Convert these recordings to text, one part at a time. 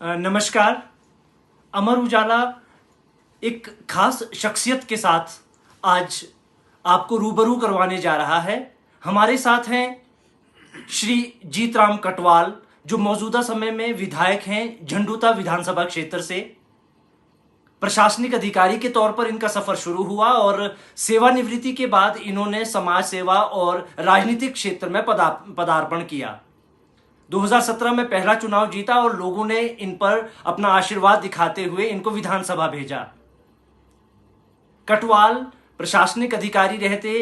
नमस्कार। अमर उजाला एक खास शख्सियत के साथ आज आपको रूबरू करवाने जा रहा है। हमारे साथ हैं श्री जीतराम कटवाल, जो मौजूदा समय में विधायक हैं झंडूता विधानसभा क्षेत्र से। प्रशासनिक अधिकारी के तौर पर इनका सफर शुरू हुआ और सेवानिवृत्ति के बाद इन्होंने समाज सेवा और राजनीतिक क्षेत्र में पदार्पण किया। 2017 में पहला चुनाव जीता और लोगों ने इन पर अपना आशीर्वाद दिखाते हुए इनको विधानसभा भेजा। कटवाल प्रशासनिक अधिकारी रहते,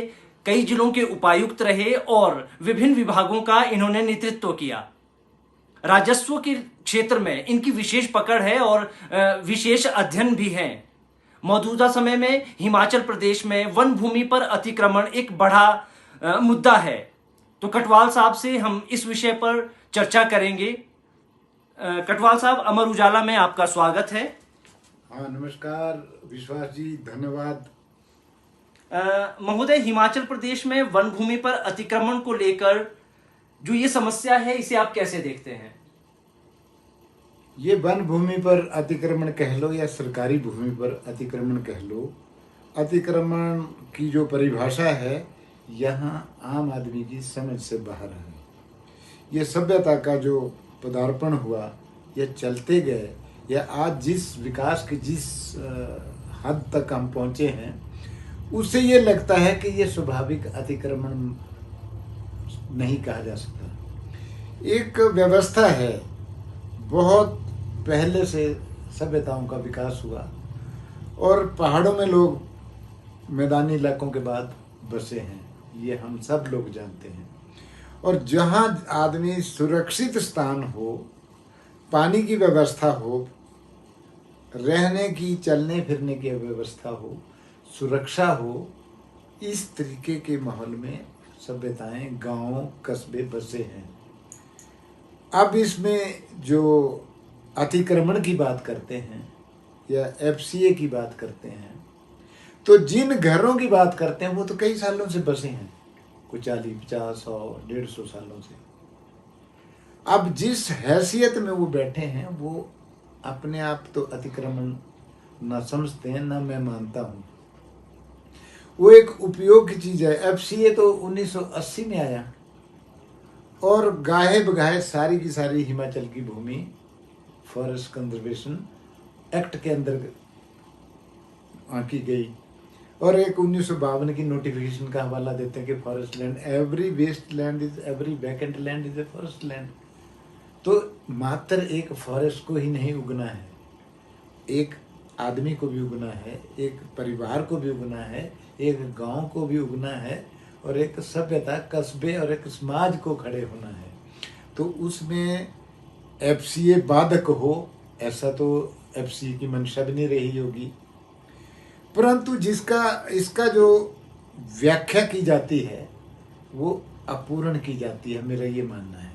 कई जिलों के उपायुक्त रहे और विभिन्न विभागों का इन्होंने नेतृत्व किया। राजस्व के क्षेत्र में इनकी विशेष पकड़ है और विशेष अध्ययन भी है। मौजूदा समय में हिमाचल प्रदेश में वन भूमि पर अतिक्रमण एक बड़ा मुद्दा है। तो कटवाल साहब से हम इस विषय पर चर्चा करेंगे। कटवाल साहब, अमर उजाला में आपका स्वागत है। हाँ, नमस्कार विश्वास जी, धन्यवाद। महोदय, हिमाचल प्रदेश में वन भूमि पर अतिक्रमण को लेकर जो ये समस्या है, इसे आप कैसे देखते हैं? ये वन भूमि पर अतिक्रमण कह लो या सरकारी भूमि पर अतिक्रमण कह लो, अतिक्रमण की जो परिभाषा है यहाँ आम आदमी की समझ से बाहर है। ये सभ्यता का जो पदार्पण हुआ, ये चलते गए, या आज जिस विकास की जिस हद तक हम पहुँचे हैं, उससे ये लगता है कि ये स्वाभाविक अतिक्रमण नहीं कहा जा सकता। एक व्यवस्था है, बहुत पहले से सभ्यताओं का विकास हुआ और पहाड़ों में लोग मैदानी इलाकों के बाद बसे हैं, ये हम सब लोग जानते हैं। और जहाँ आदमी सुरक्षित स्थान हो, पानी की व्यवस्था हो, रहने की चलने फिरने की व्यवस्था हो, सुरक्षा हो, इस तरीके के माहौल में सभ्यताएं, गांव, कस्बे बसे हैं। अब इसमें जो अतिक्रमण की बात करते हैं या एफसीए की बात करते हैं, तो जिन घरों की बात करते हैं वो तो कई सालों से बसे हैं, कुछ 40, 50, 100, 150 सालों से। अब जिस हैसियत में वो बैठे हैं, वो अपने आप तो अतिक्रमण ना समझते हैं, ना मैं मानता हूँ। वो एक उपयोग की चीज़ है। एफसीए तो 1980 में आया और गाहे बगाहे सारी की सारी हिमाचल की भूमि फॉरेस्ट कंजर्वेशन एक्ट के अंदर आंकी गई। और एक 1952 की नोटिफिकेशन का हवाला देते हैं कि forest land, every waste land is, every vacant land is a forest land. तो मात्र एक फॉरेस्ट को ही नहीं उगना है, एक आदमी को भी उगना है, एक परिवार को भी उगना है, एक गांव को भी उगना है, और एक सभ्यता, कस्बे और एक समाज को खड़े होना है। तो उसमें एफसीए बाधक हो, ऐसा तो एफसीए की मंशा भी नहीं रही होगी, परंतु इसका जो व्याख्या की जाती है वो अपूर्ण की जाती है, मेरा ये मानना है।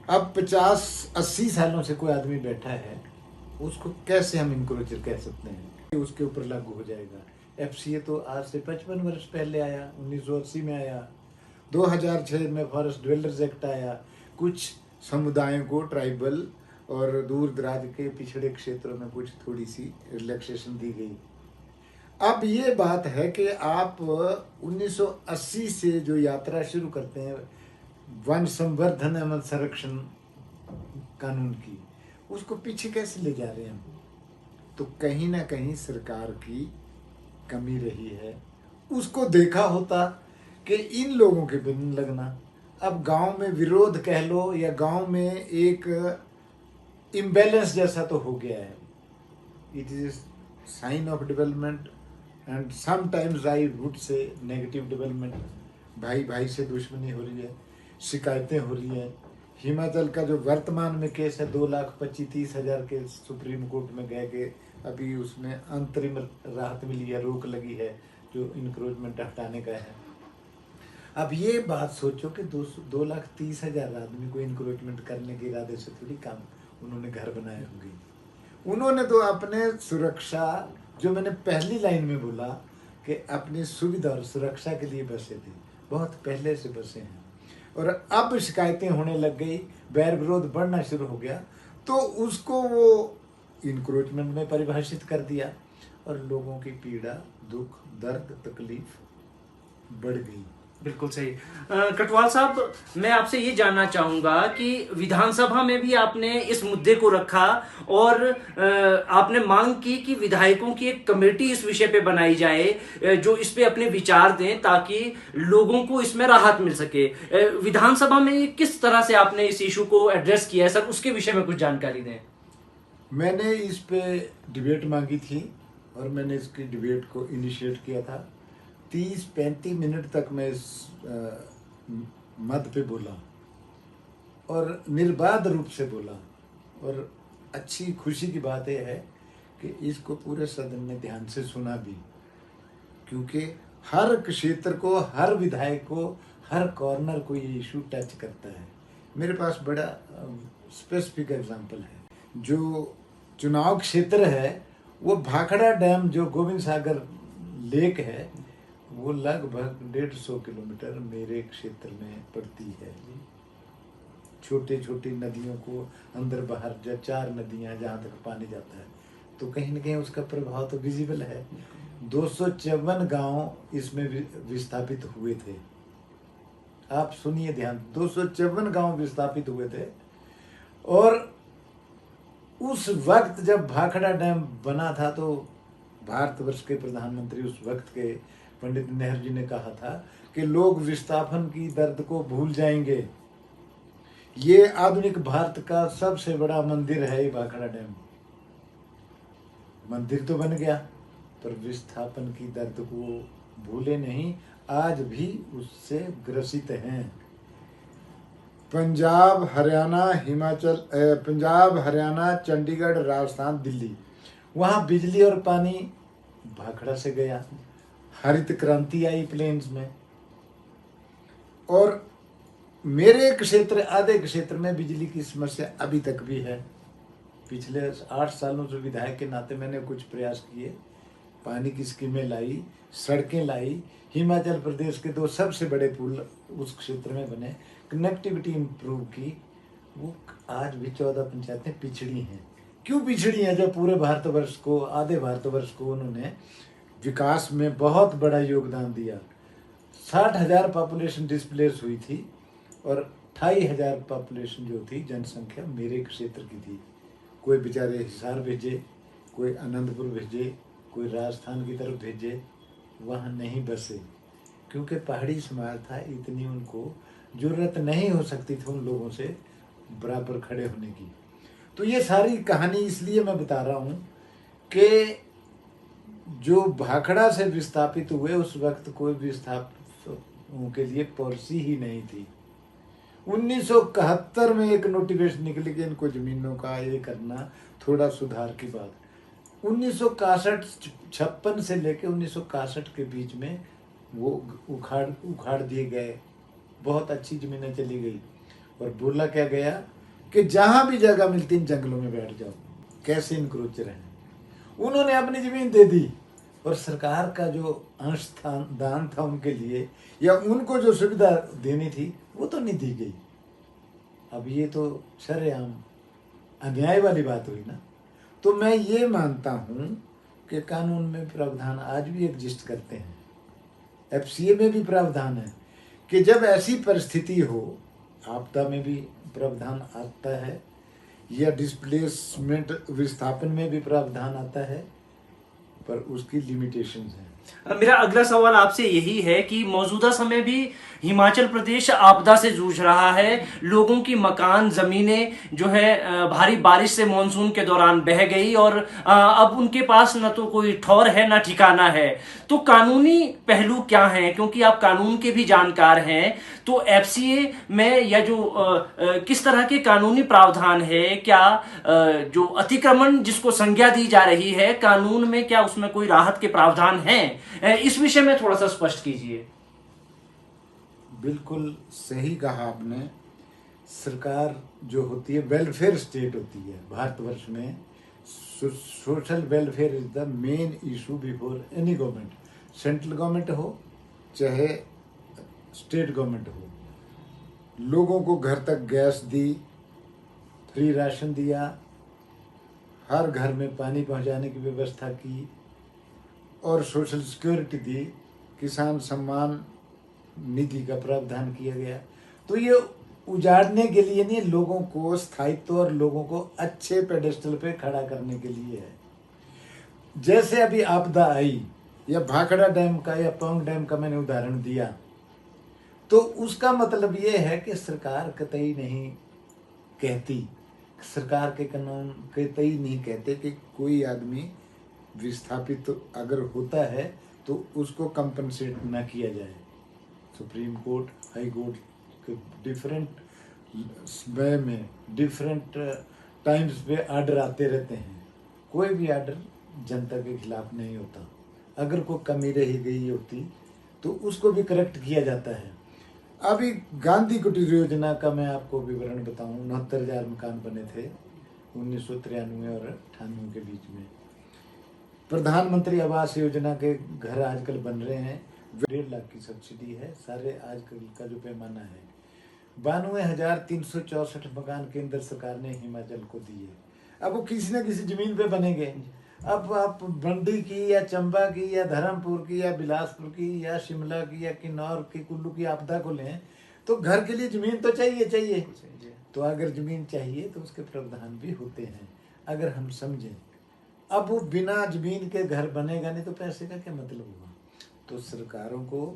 अब 50-80 सालों से कोई आदमी बैठा है, उसको कैसे हम इंक्रोचर कह सकते हैं? उसके ऊपर लागू हो जाएगा। एफसीए तो आज से 55 वर्ष पहले आया, 1980 में आया। 2006 में फॉरेस्ट ड्वेलर्स एक्ट आया। कुछ समुदायों को, ट्राइबल और दूर दराज के पिछड़े क्षेत्रों में कुछ थोड़ी सी रिलैक्सेशन दी गई। अब ये बात है कि आप 1980 से जो यात्रा शुरू करते हैं वन संवर्धन एवं संरक्षण कानून की, उसको पीछे कैसे ले जा रहे हैं हम? तो कहीं ना कहीं सरकार की कमी रही है। उसको देखा होता कि इन लोगों के बिन लगना। अब गांव में विरोध कह लो या गांव में एक इम्बैलेंस जैसा तो हो गया है। It is sine of development and sometimes I would say negative development. भाई भाई से दुश्मनी हो रही है, शिकायतें हो रही हैं। हिमाचल का जो वर्तमान में केस है 2,25,30,000 के सुप्रीम कोर्ट में गए कि अभी उसमें अंतरिम राहत मिली है, रोक लगी है, जो इंक्रोचमेंट हटाने का है। अब ये बात सोचो कि 2,30,000 आदमी को इंक्रोचमेंट करने के इरादे से थोड़ी काम उन्होंने घर बनाए होंगे। उन्होंने तो अपने सुरक्षा, जो मैंने पहली लाइन में बोला कि अपनी सुविधा और सुरक्षा के लिए बसे थे, बहुत पहले से बसे हैं। और अब शिकायतें होने लग गई, बैर विरोध बढ़ना शुरू हो गया, तो उसको वो इंक्रोचमेंट में परिभाषित कर दिया और लोगों की पीड़ा, दुख, दर्द, तकलीफ बढ़ गई। बिल्कुल सही। कटवाल साहब, मैं आपसे ये जानना चाहूंगा कि विधानसभा में भी आपने इस मुद्दे को रखा और आपने मांग की कि विधायकों की एक कमेटी इस विषय पे बनाई जाए, जो इस पे अपने विचार दें ताकि लोगों को इसमें राहत मिल सके। विधानसभा में किस तरह से आपने इस इशू को एड्रेस किया है सर, उसके विषय में कुछ जानकारी दें। मैंने इस पे डिबेट मांगी थी और मैंने इसकी डिबेट को इनिशिएट किया था। 30-35 मिनट तक मैं इस मद पे बोला और निर्बाध रूप से बोला। और अच्छी खुशी की बात यह है कि इसको पूरे सदन ने ध्यान से सुना भी, क्योंकि हर क्षेत्र को, हर विधायक को, हर कॉर्नर को ये इशू टच करता है। मेरे पास बड़ा स्पेसिफिक एग्जांपल है। जो चुनाव क्षेत्र है वो भाखड़ा डैम, जो गोविंद सागर लेक है, वो लगभग 150 किलोमीटर मेरे क्षेत्र में पड़ती है। छोटे छोटी नदियों को अंदर बाहर, 4 नदियां जहाँ तक पानी जाता है, तो कहीं ना कहीं उसका प्रभाव तो विजिबल है। 254 गांव इसमें विस्थापित हुए थे। आप सुनिए ध्यान, 254 गांव विस्थापित हुए थे। और उस वक्त जब भाखड़ा डैम बना था तो भारतवर्ष के प्रधानमंत्री उस वक्त के पंडित नेहरू जी ने कहा था कि लोग विस्थापन की दर्द को भूल जाएंगे। ये आधुनिक भारत का सबसे बड़ा मंदिर है ये भाखड़ा डैम। मंदिर तो बन गया पर विस्थापन की दर्द को भूले नहीं, आज भी उससे ग्रसित हैं। पंजाब, हरियाणा, चंडीगढ़, राजस्थान, दिल्ली, वहाँ बिजली और पानी भाखड़ा से गया। हरित क्रांति आई प्लेन्स में। और मेरे क्षेत्र, आधे क्षेत्र में बिजली की समस्या अभी तक भी है। पिछले 8 सालों से विधायक के नाते मैंने कुछ प्रयास किए, पानी की स्कीमें लाई, सड़कें लाई, हिमाचल प्रदेश के 2 सबसे बड़े पुल उस क्षेत्र में बने, कनेक्टिविटी इम्प्रूव की। वो आज भी 14 पंचायतें पिछड़ी हैं। क्यों पिछड़ी हैं? जब पूरे भारतवर्ष को, आधे भारतवर्ष को उन्होंने विकास में बहुत बड़ा योगदान दिया। 60,000 पॉपुलेशन डिस्प्लेस हुई थी और 28,000 पॉपुलेशन जो थी, जनसंख्या मेरे क्षेत्र की थी। कोई बेचारे हिसार भेजे, कोई आनंदपुर भेजे, कोई राजस्थान की तरफ भेजे, वहाँ नहीं बसे, क्योंकि पहाड़ी समाज था, इतनी उनको जरूरत नहीं हो सकती थी उन लोगों से बराबर खड़े होने की। तो ये सारी कहानी इसलिए मैं बता रहा हूँ कि जो भाखड़ा से विस्थापित हुए उस वक्त कोई विस्थापितों के लिए पॉलिसी ही नहीं थी। 1971 में एक नोटिफिकेशन निकली कि इनको जमीनों का ये करना, थोड़ा सुधार की बात। 1961-56 से लेके 1961 के बीच में वो उखाड़ दिए गए, बहुत अच्छी जमीनें चली गई। और बोला क्या गया कि जहां भी जगह मिलती इन जंगलों में बैठ जाओ। कैसे इंक्रोचर हैं, उन्होंने अपनी जमीन दे दी और सरकार का जो अंश दान था उनके लिए, या उनको जो सुविधा देनी थी, वो तो नहीं दी गई। अब ये तो शरेआम अन्याय वाली बात हुई ना। तो मैं ये मानता हूँ कि कानून में प्रावधान आज भी एग्जिस्ट करते हैं। एफसीए में भी प्रावधान है कि जब ऐसी परिस्थिति हो, आपदा में भी प्रावधान आता है, या डिस्प्लेसमेंट विस्थापन में भी प्रावधान आता है, पर उसकी लिमिटेशंस हैं। मेरा अगला सवाल आपसे यही है कि मौजूदा समय भी हिमाचल प्रदेश आपदा से जूझ रहा है। लोगों की मकान, जमीनें जो है भारी बारिश से मानसून के दौरान बह गई और अब उनके पास न तो कोई ठौर है ना ठिकाना है। तो कानूनी पहलू क्या हैं, क्योंकि आप कानून के भी जानकार हैं, तो एफसीए में या जो किस तरह के कानूनी प्रावधान है, क्या जो अतिक्रमण जिसको संज्ञा दी जा रही है कानून में, क्या उसमें कोई राहत के प्रावधान हैं? इस विषय में थोड़ा सा स्पष्ट कीजिए। बिल्कुल सही कहा आपने। सरकार जो होती है, वेलफेयर स्टेट होती है भारतवर्ष में। Social welfare is the main issue before any government, central government हो चाहे स्टेट गवर्नमेंट हो। लोगों को घर तक गैस दी, फ्री राशन दिया, हर घर में पानी पहुंचाने की व्यवस्था की और सोशल सिक्योरिटी दी, किसान सम्मान निधि का प्रावधान किया गया। तो ये उजाड़ने के लिए नहीं, लोगों को स्थायित्व और लोगों को अच्छे पेडेस्टल पे खड़ा करने के लिए है। जैसे अभी आपदा आई या भाखड़ा डैम का या पौंग डैम का मैंने उदाहरण दिया, तो उसका मतलब ये है कि सरकार कतई नहीं कहती, सरकार के कानून कतई नहीं कहते कि कोई आदमी विस्थापित तो अगर होता है तो उसको कंपनसेट ना किया जाए। सुप्रीम कोर्ट, हाई कोर्ट के डिफरेंट वे में डिफरेंट टाइम्स पे आर्डर आते रहते हैं। कोई भी आर्डर जनता के खिलाफ नहीं होता। अगर कोई कमी रही गई होती तो उसको भी करेक्ट किया जाता है। अभी गांधी कुटीर योजना का मैं आपको विवरण बताऊं, 69,000 मकान बने थे 1993 और 98 के बीच में। प्रधानमंत्री आवास योजना के घर आजकल बन रहे हैं, 1.5 लाख की सब्सिडी है। सारे आजकल का जो पैमाना है, 92,364 मकान केंद्र सरकार ने हिमाचल को दिए। अब वो किसी न किसी जमीन पे बनेंगे। अब आप मंडी की या चंबा की या धर्मपुर की या बिलासपुर की या शिमला की या किन्नौर की, कुल्लू की आपदा को लें तो घर के लिए जमीन तो चाहिए। तो अगर जमीन चाहिए तो उसके प्रावधान भी होते हैं, अगर हम समझें। अब वो बिना जमीन के घर बनेगा नहीं तो पैसे का क्या मतलब हुआ। तो सरकारों को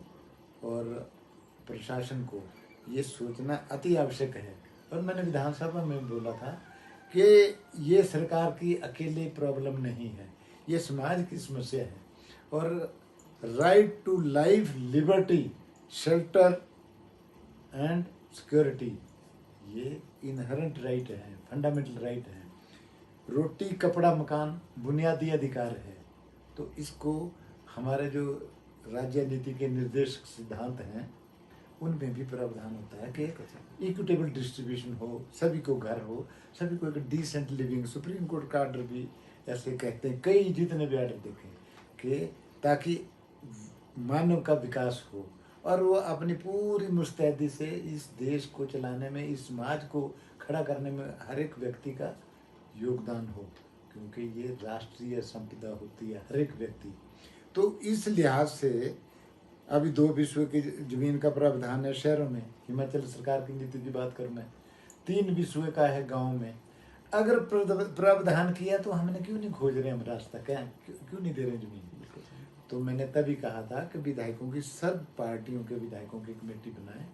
और प्रशासन को ये सोचना अति आवश्यक है। और मैंने विधानसभा में बोला था कि ये सरकार की अकेले प्रॉब्लम नहीं है, ये समाज की समस्या है। और right to life, liberty, shelter and security, ये इनहेरेंट राइट है, फंडामेंटल राइट है। रोटी, कपड़ा, मकान बुनियादी अधिकार है। तो इसको हमारे जो राज्य नीति के निर्देशक सिद्धांत हैं उनमें भी प्रावधान होता है कि इक्विटेबल डिस्ट्रीब्यूशन हो, सभी को घर हो, सभी को एक डिसेंट लिविंग। सुप्रीम कोर्ट का आर्डर भी ऐसे कहते हैं, कई जितने भी आर्डर देखें, कि ताकि मानव का विकास हो और वो अपनी पूरी मुस्तैदी से इस देश को चलाने में, इस समाज को खड़ा करने में हर एक व्यक्ति का योगदान हो, क्योंकि ये राष्ट्रीय संपदा होती है हर एक व्यक्ति। तो इस लिहाज से अभी 2 विश्व की जमीन का प्रावधान है शहरों में, हिमाचल सरकार की नीति की बात करूँ मैं, 3 विश्व का है गाँव में। अगर प्रावधान किया तो हमने क्यों नहीं खोज रहे हम रास्ता, क्या क्यों नहीं दे रहे जमीन। तो मैंने तभी कहा था कि विधायकों की, सब पार्टियों के विधायकों की कमेटी बनाएं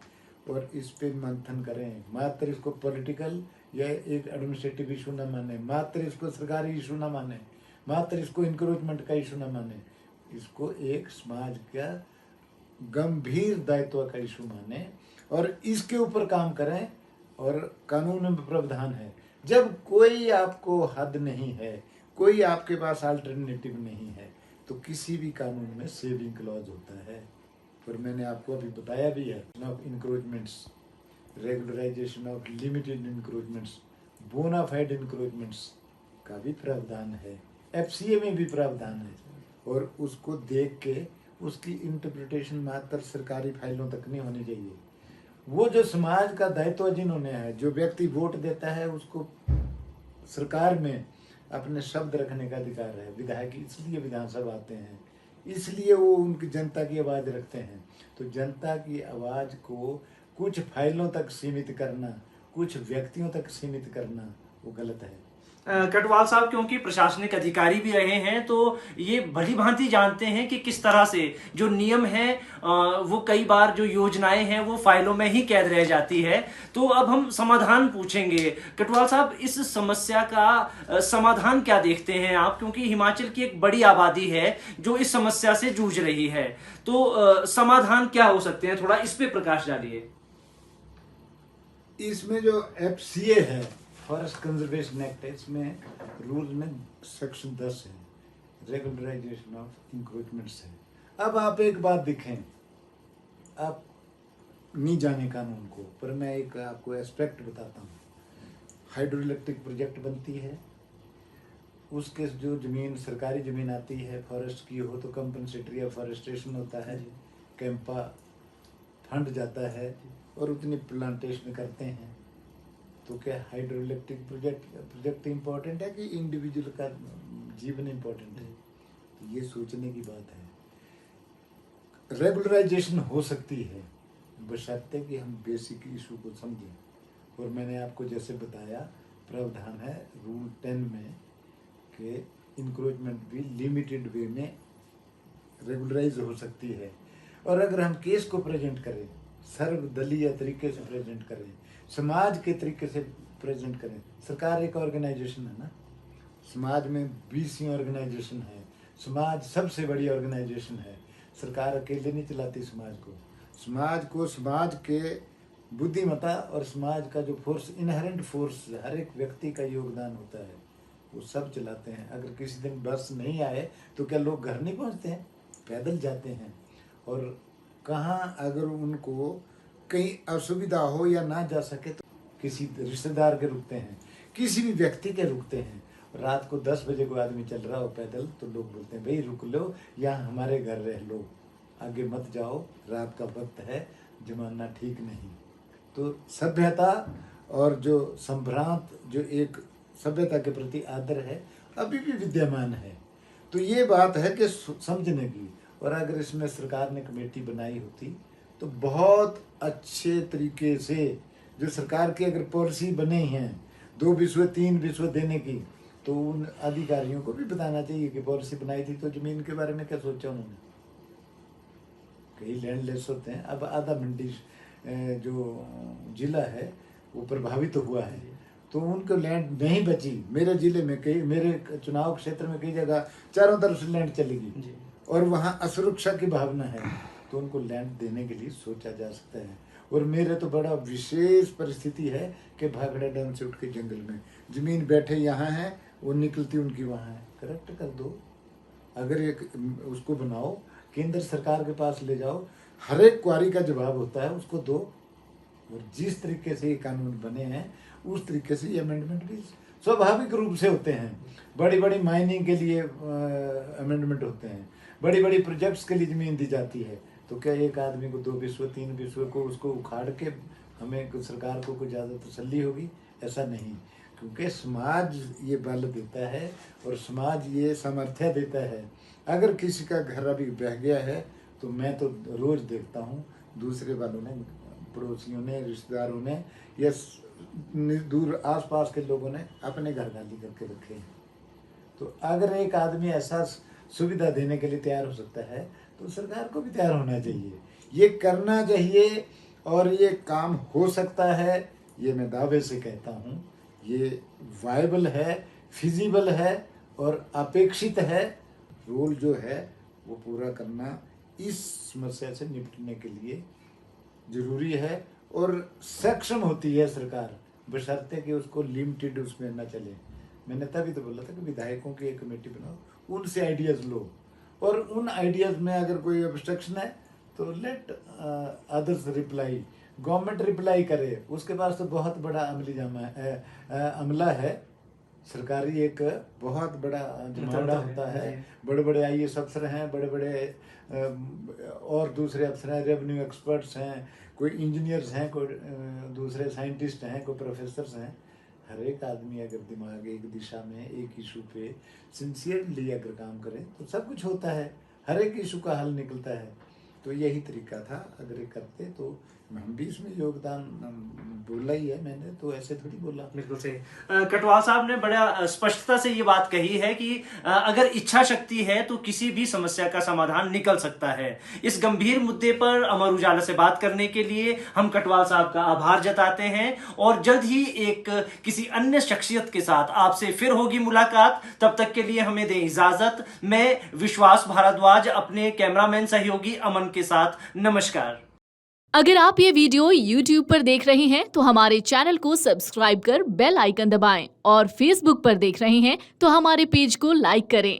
और इस पे मंथन करें। मात्र इसको पॉलिटिकल या एक एडमिनिस्ट्रेटिव इशू न माने, मात्र इसको सरकारी इशू न माने, मात्र इसको इंक्रोचमेंट का इशू न माने, इसको एक समाज का गंभीर दायित्व का इशू माने और इसके ऊपर काम करें। और कानून में प्रावधान है, जब कोई आपको हद नहीं है, कोई आपके पास अल्टरनेटिव नहीं है, तो किसी भी कानून में सेविंग क्लॉज होता है। और मैंने आपको अभी बताया भी है, of encroachments, regularisation of limited encroachments, bona fide encroachments का भी प्रावधान है, एफसीए में भी प्रावधान है। और उसको देख के उसकी इंटरप्रिटेशन मात्र सरकारी फाइलों तक नहीं होनी चाहिए। वो जो समाज का दायित्व जिन्होंने है, जो व्यक्ति वोट देता है, उसको सरकार में अपने शब्द रखने का अधिकार है। विधायक इसलिए विधानसभा आते हैं, इसलिए वो उनकी जनता की आवाज़ रखते हैं। तो जनता की आवाज़ को कुछ फाइलों तक सीमित करना, कुछ व्यक्तियों तक सीमित करना, वो गलत है। कटवाल साहब क्योंकि प्रशासनिक अधिकारी भी रहे हैं तो ये भली भांति जानते हैं कि किस तरह से जो नियम है वो कई बार जो योजनाएं हैं वो फाइलों में ही कैद रह जाती है। तो अब हम समाधान पूछेंगे। कटवाल साहब, इस समस्या का समाधान क्या देखते हैं आप, क्योंकि हिमाचल की एक बड़ी आबादी है जो इस समस्या से जूझ रही है, तो समाधान क्या हो सकते हैं, थोड़ा इस पे प्रकाश डालिए। इसमें जो एफसीए है, फॉरेस्ट कंजर्वेशन एक्ट है, इसमें रूल में सेक्शन 10 है, रेगुलराइजेशन ऑफ इंक्रोचमेंट्स है। अब आप एक बात देखें, आप नहीं जाने कानून को, पर मैं एक आपको एस्पेक्ट बताता हूँ। हाइड्रो इलेक्ट्रिक प्रोजेक्ट बनती है, उसके जो जमीन, सरकारी जमीन आती है, फॉरेस्ट की हो तो कंपनसेटरी या फॉरेस्टेशन होता है, कैंपा फंड जाता है और उतनी प्लांटेशन करते हैं। तो क्या हाइड्रोइलेक्ट्रिक प्रोजेक्ट इम्पोर्टेंट है कि इंडिविजुअल का जीवन इम्पोर्टेंट है? तो ये सोचने की बात है। रेगुलराइजेशन हो सकती है बशर्ते कि हम बेसिक इशू को समझें। और मैंने आपको जैसे बताया प्रावधान है रूल 10 में कि इंक्रोचमेंट भी लिमिटेड वे में रेगुलराइज हो सकती है। और अगर हम केस को प्रेजेंट करें, सर्वदलीय तरीके से प्रेजेंट करें, समाज के तरीके से प्रेजेंट करें, सरकार एक ऑर्गेनाइजेशन है ना, समाज में 20 ऑर्गेनाइजेशन है, समाज सबसे बड़ी ऑर्गेनाइजेशन है। सरकार अकेले नहीं चलाती समाज को समाज के बुद्धिमत्ता और समाज का जो फोर्स, इनहेरेंट फोर्स, हर एक व्यक्ति का योगदान होता है, वो सब चलाते हैं। अगर किसी दिन बस नहीं आए तो क्या लोग घर नहीं पहुंचते हैं? पैदल जाते हैं। और कहाँ अगर उनको कहीं असुविधा हो या ना जा सके तो किसी रिश्तेदार के रुकते हैं, किसी भी व्यक्ति के रुकते हैं। रात को 10 बजे कोई आदमी चल रहा हो पैदल तो लोग बोलते हैं भाई रुक लो, यहाँ हमारे घर रह लो, आगे मत जाओ, रात का वक्त है, जमाना ठीक नहीं। तो सभ्यता और जो संभ्रांत, जो एक सभ्यता के प्रति आदर है अभी भी विद्यमान है। तो ये बात है कि समझने की। और अगर इसमें सरकार ने कमेटी बनाई होती तो बहुत अच्छे तरीके से, जो सरकार की अगर पॉलिसी बने हैं 2 विश्व 3 विश्व देने की, तो उन अधिकारियों को भी बताना चाहिए कि पॉलिसी बनाई थी तो जमीन के बारे में क्या सोचा उन्होंने। कई लैंडलेस होते हैं। अब आधा मंडी जो जिला है वो प्रभावित हुआ है, तो उनको लैंड नहीं बची। मेरे जिले में कई, मेरे चुनाव क्षेत्र में कई जगह चारों तरफ से लैंड चलेगी और वहाँ असुरक्षा की भावना है, तो उनको लैंड देने के लिए सोचा जा सकता है। और मेरे तो बड़ा विशेष परिस्थिति है कि भाखड़ा डैम से उठ के जंगल में जमीन बैठे यहाँ है, वो निकलती उनकी वहाँ है। करेक्ट कर दो, अगर एक उसको बनाओ, केंद्र सरकार के पास ले जाओ, हर एक क्वारी का जवाब होता है, उसको दो। और जिस तरीके से ये कानून बने हैं उस तरीके से ये अमेंडमेंट भी स्वाभाविक रूप से होते हैं। बड़ी बड़ी माइनिंग के लिए अमेंडमेंट होते हैं, बड़ी बड़ी प्रोजेक्ट्स के लिए ज़मीन दी जाती है। तो क्या एक आदमी को 2 विश्व 3 विश्व को उसको उखाड़ के हमें सरकार को कोई ज़्यादा तसल्ली होगी? ऐसा नहीं, क्योंकि समाज ये बल देता है और समाज ये सामर्थ्य देता है। अगर किसी का घर अभी बह गया है तो मैं तो रोज़ देखता हूँ दूसरे वालों ने, पड़ोसियों ने, रिश्तेदारों ने या दूर आसपास के लोगों ने अपने घर खाली करके रखे हैं। तो अगर एक आदमी ऐसा सुविधा देने के लिए तैयार हो सकता है तो सरकार को भी तैयार होना चाहिए, ये करना चाहिए। और ये काम हो सकता है, ये मैं दावे से कहता हूँ। ये वायबल है, फिजिबल है और अपेक्षित है। रोल जो है वो पूरा करना इस समस्या से निपटने के लिए जरूरी है। और सक्षम होती है सरकार, बशर्ते कि उसको लिमिटेड उसमें न चले। मैंने तभी तो बोला था कि विधायकों की एक कमेटी बनाओ, उनसे आइडियाज़ लो, और उन आइडियाज़ में अगर कोई ऑब्स्ट्रक्शन है तो let others reply, government reply करे। उसके पास तो बहुत बड़ा अमला है, सरकारी एक बहुत बड़ा जमावड़ा होता है। बड़े बड़े IAS अफसर हैं, बड़े बड़े और दूसरे अफसर हैं, रेवेन्यू एक्सपर्ट्स हैं, कोई इंजीनियर्स हैं, कोई दूसरे साइंटिस्ट हैं, कोई प्रोफेसर्स हैं। हर एक आदमी अगर दिमाग एक दिशा में एक इशू पे सिंसियरली अगर काम करे तो सब कुछ होता है, हर एक इशू का हल निकलता है। तो यही तरीका था, अगर ये करते तो हम भी इसमें योगदान बोला ही है मैंने, तो ऐसे थोड़ी बोला। बिल्कुल सही। कटवाल साहब ने बड़ा स्पष्टता से ये बात कही है कि अगर इच्छा शक्ति है तो किसी भी समस्या का समाधान निकल सकता है। इस गंभीर मुद्दे पर अमर उजाला से बात करने के लिए हम कटवाल साहब का आभार जताते हैं और जल्द ही एक किसी अन्य शख्सियत के साथ आपसे फिर होगी मुलाकात। तब तक के लिए हमें दें इजाजत। मैं विश्वास भारद्वाज अपने कैमरामैन सहयोगी अमन के साथ, नमस्कार। अगर आप ये वीडियो YouTube पर देख रहे हैं तो हमारे चैनल को सब्सक्राइब कर बेल आइकन दबाएं और Facebook पर देख रहे हैं तो हमारे पेज को लाइक करें।